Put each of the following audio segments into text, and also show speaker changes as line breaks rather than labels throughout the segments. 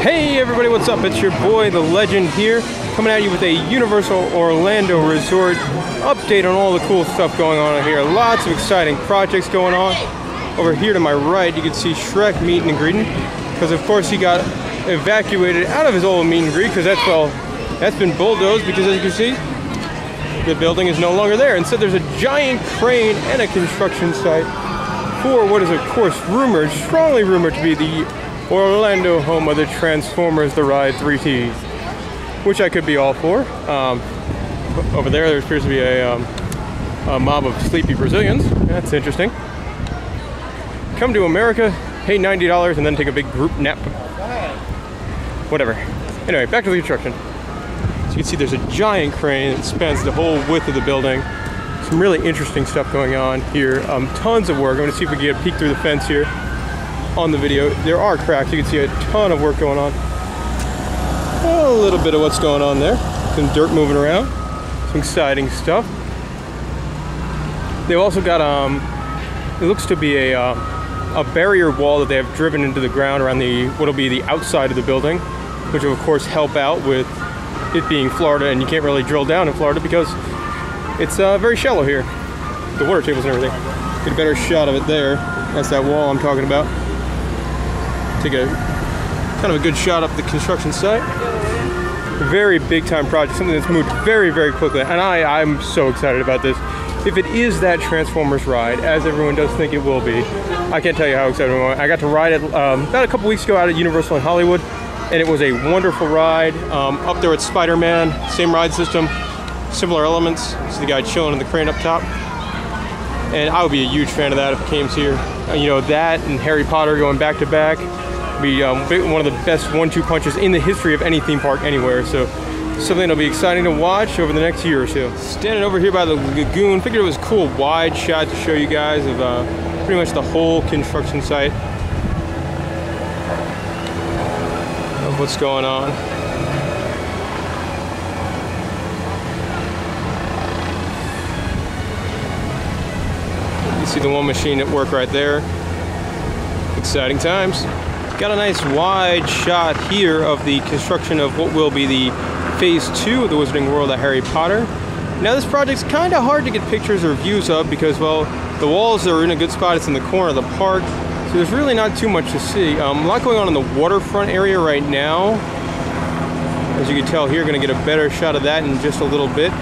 Hey everybody, what's up? It's your boy, the Legend here, coming at you with a Universal Orlando Resort update on all the cool stuff going on here. Lots of exciting projects going on. Over here to my right, you can see Shrek meeting and greeting, because of course he got evacuated out of his old meet and greet, because that's been bulldozed, because as you can see, the building is no longer there. Instead, there's a giant crane and a construction site for what is of course rumored, strongly rumored to be the Orlando home of the Transformers The Ride 3T, which I could be all for. Over there appears to be a mob of sleepy Brazilians. That's interesting. Come to America, pay $90, and then take a big group nap. Whatever. Anyway, back to the construction. So you can see there's a giant crane that spans the whole width of the building. Some really interesting stuff going on here. Tons of work. I'm going to see if we can get a peek through the fence here. On the video, there are cracks. You can see a ton of work going on. A little bit of what's going on there. Some dirt moving around. Some exciting stuff. They've also got it looks to be a barrier wall that they have driven into the ground around what'll be the outside of the building, which will of course help out with it being Florida, and you can't really drill down in Florida because it's very shallow here. The water tables and everything. Get a better shot of it there. That's that wall I'm talking about. Take a kind of a good shot up the construction site. A very big time project, something that's moved very, very quickly, and I'm so excited about this. If it is that Transformers ride, as everyone does think it will be, I can't tell you how excited I am. I got to ride it about a couple weeks ago out at Universal in Hollywood, and it was a wonderful ride. Up there with Spider-Man, same ride system, similar elements. See the guy chilling in the crane up top. And I would be a huge fan of that if it came here. You know, that and Harry Potter going back to back. Be one of the best 1-2 punches in the history of any theme park anywhere. So something that'll be exciting to watch over the next year or so. Standing over here by the Lagoon, figured it was a cool wide shot to show you guys of pretty much the whole construction site of what's going on. You see the one machine at work right there. Exciting times. Got a nice wide shot here of the construction of what will be the phase 2 of the Wizarding World of Harry Potter. Now this project's kind of hard to get pictures or views of because, well, the walls are in a good spot. It's in the corner of the park, so there's really not too much to see. A lot going on in the waterfront area right now. As you can tell here, going to get a better shot of that in just a little bit.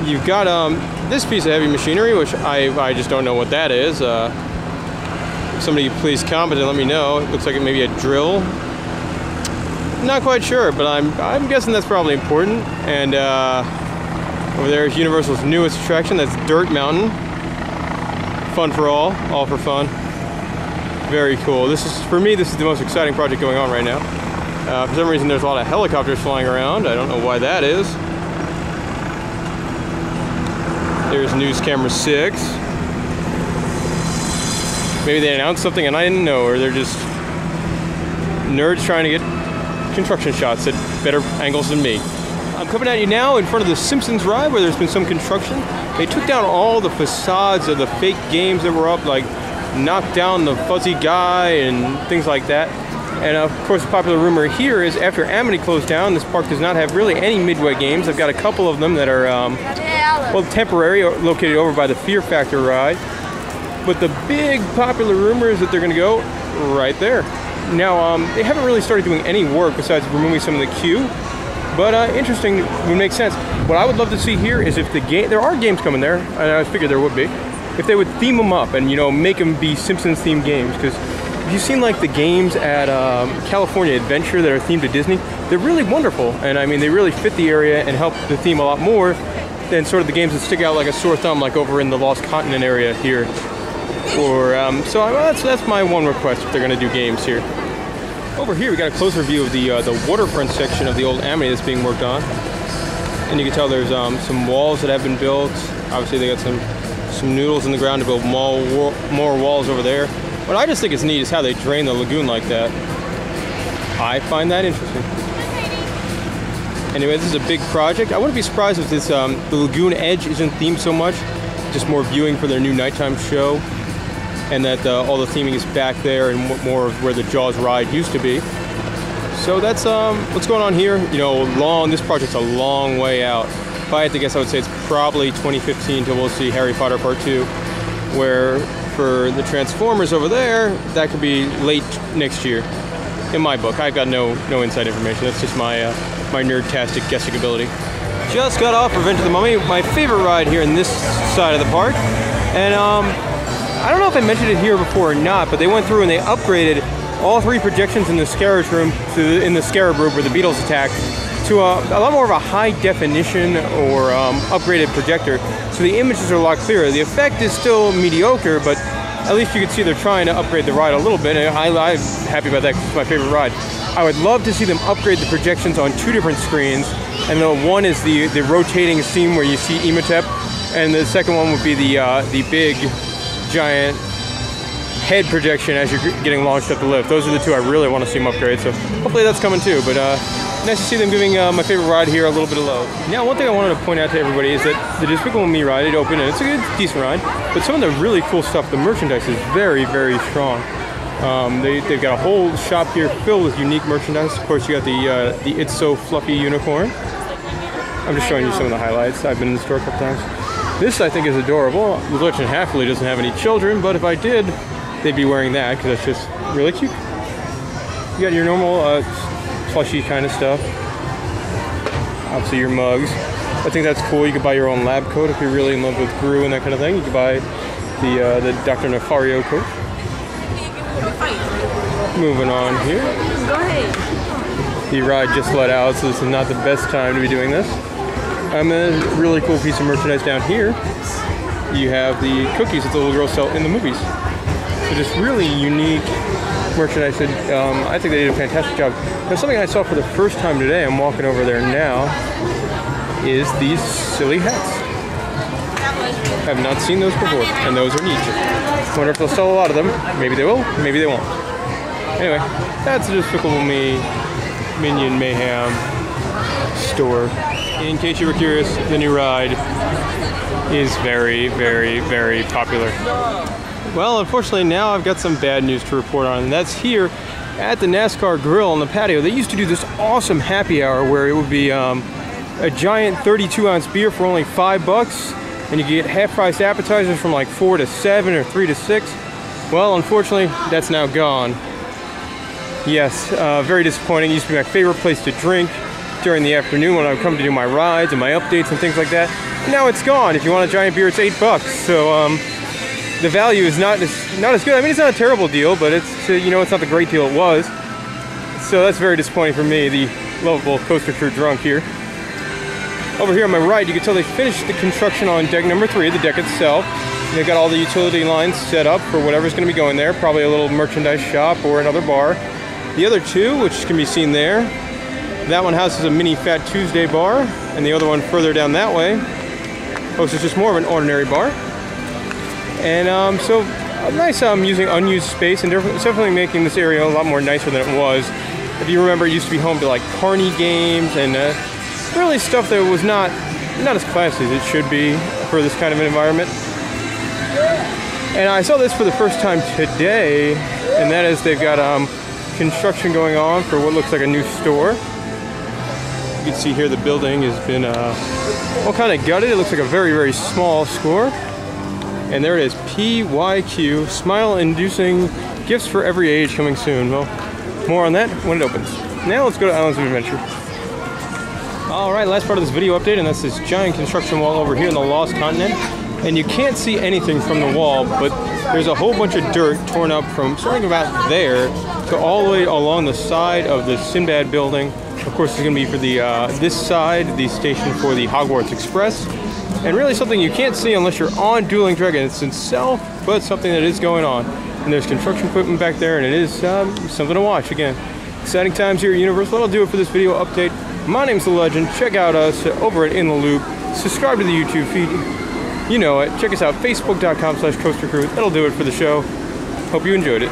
You've got this piece of heavy machinery, which I just don't know what that is. Somebody please comment and let me know. It looks like it may be a drill. Not quite sure, but I'm guessing that's probably important. And over there is Universal's newest attraction. That's Dirt Mountain. Fun for all for fun. Very cool. This is, for me, this is the most exciting project going on right now. For some reason, there's a lot of helicopters flying around. I don't know why that is. There's News Camera 6. Maybe they announced something and I didn't know, or they're just nerds trying to get construction shots at better angles than me. I'm coming at you now in front of the Simpsons ride where there's been some construction. They took down all the facades of the fake games that were up, like knocked down the fuzzy guy and things like that. And of course the popular rumor here is after Amity closed down, this park does not have really any Midway games. I've got a couple of them that are, well, temporary, located over by the Fear Factor ride. But the big popular rumor is that they're going to go right there. Now, they haven't really started doing any work besides removing some of the queue. But interesting, would make sense. What I would love to see here is if there are games coming there, and I figured there would be, if they would theme them up and, you know, make them be Simpsons themed games. Because if you've seen like the games at California Adventure that are themed to Disney, they're really wonderful. And I mean, they really fit the area and help the theme a lot more than sort of the games that stick out like a sore thumb, like over in the Lost Continent area here. Or so that's my one request if they're going to do games here. Over here we got a closer view of the waterfront section of the old Amity that's being worked on, and you can tell there's some walls that have been built. Obviously they got some noodles in the ground to build more walls over there. What I just think is neat is how they drain the lagoon like that. I find that interesting. Anyway, this is a big project. I wouldn't be surprised if this the Lagoon Edge isn't themed so much, just more viewing for their new nighttime show, and that all the theming is back there and more of where the Jaws ride used to be. So that's what's going on here. You know, this project's a long way out. If I had to guess, I would say it's probably 2015 till we'll see Harry Potter Part 2, where for the Transformers over there, that could be late next year. In my book, I've got no inside information. That's just my my nerd-tastic guessing ability. Just got off Revenge of the Mummy, my favorite ride here in this side of the park. And I don't know if I mentioned it here before or not, but they went through and they upgraded all 3 projections in the Scarab room, in the Scarab room where the Beatles attack, to a lot more of a high definition or upgraded projector. So the images are a lot clearer. The effect is still mediocre, but at least you can see they're trying to upgrade the ride a little bit, and I'm happy about that because it's my favorite ride. I would love to see them upgrade the projections on 2 different screens, and the one is the rotating scene where you see Imhotep, and the second one would be the big, giant head projection as you're getting launched up the lift. Those are the 2 I really want to see them upgrade, so hopefully that's coming too, but nice to see them giving my favorite ride here a little bit of love. Now, one thing I wanted to point out to everybody is that the Despicable Me ride, it opened, and it's a good, decent ride, but some of the really cool stuff, the merchandise is very, very strong. They've got a whole shop here filled with unique merchandise. Of course, you got the It's So Fluffy unicorn. I'm just showing you some of the highlights. I've been in the store a couple times. This, I think, is adorable. The Legend Happily doesn't have any children, but if I did, they'd be wearing that because that's just really cute. You got your normal plushy kind of stuff. Obviously your mugs. I think that's cool. You could buy your own lab coat if you're really in love with Gru and that kind of thing. You could buy the Dr. Nefario coat. Moving on here.
Go ahead.
The ride just let out, so this is not the best time to be doing this. A really cool piece of merchandise down here. You have the cookies that the little girls sell in the movies. So just really unique merchandise. I think they did a fantastic job. Now, something I saw for the first time today, I'm walking over there now, is these silly hats. I have not seen those before, and those are neat. Wonder if they'll sell a lot of them. Maybe they will, maybe they won't. Anyway, that's the Despicable Me Minion Mayhem store. In case you were curious, the new ride is very, very, very popular. Well, unfortunately, now I've got some bad news to report on, and that's here at the NASCAR Grill on the patio. They used to do this awesome happy hour where it would be a giant 32-ounce beer for only $5, and you could get half-priced appetizers from like 4 to 7 or 3 to 6. Well, unfortunately, that's now gone. Yes, very disappointing. It used to be my favorite place to drink during the afternoon when I would come to do my rides and my updates and things like that. Now it's gone. If you want a giant beer, it's $8. So the value is not as good. I mean, it's not a terrible deal, but it's it's not the great deal it was. So that's very disappointing for me, the lovable coaster crew drunk here. Over here on my right, you can tell they finished the construction on deck number 3, the deck itself. They've got all the utility lines set up for whatever's going to be going there, probably a little merchandise shop or another bar. The other 2, which can be seen there, that one houses a mini Fat Tuesday bar, and the other one further down that way houses just more of an ordinary bar. And so nice using unused space, and definitely making this area a lot more nicer than it was. If you remember, it used to be home to like Carney games and really stuff that was not as classy as it should be for this kind of an environment. And I saw this for the first time today, and that is they've got construction going on for what looks like a new store. You can see here the building has been kind of gutted. It looks like a very, very small store. And there it is, PYQ, smile-inducing gifts for every age, coming soon. Well, more on that when it opens. Now let's go to Islands of Adventure. All right, last part of this video update, and that's this giant construction wall over here in the Lost Continent. And you can't see anything from the wall, but there's a whole bunch of dirt torn up from starting about there to all the way along the side of the Sinbad building. Of course, it's going to be for the this side, the station for the Hogwarts Express. And really something you can't see unless you're on Dueling Dragons itself, but something that is going on. And there's construction equipment back there, and it is something to watch. Again, exciting times here at Universal. That'll do it for this video update. My name's The Legend. Check out us over at In the Loop. Subscribe to the YouTube feed. You know it. Check us out, facebook.com/coastercrew. That'll do it for the show. Hope you enjoyed it.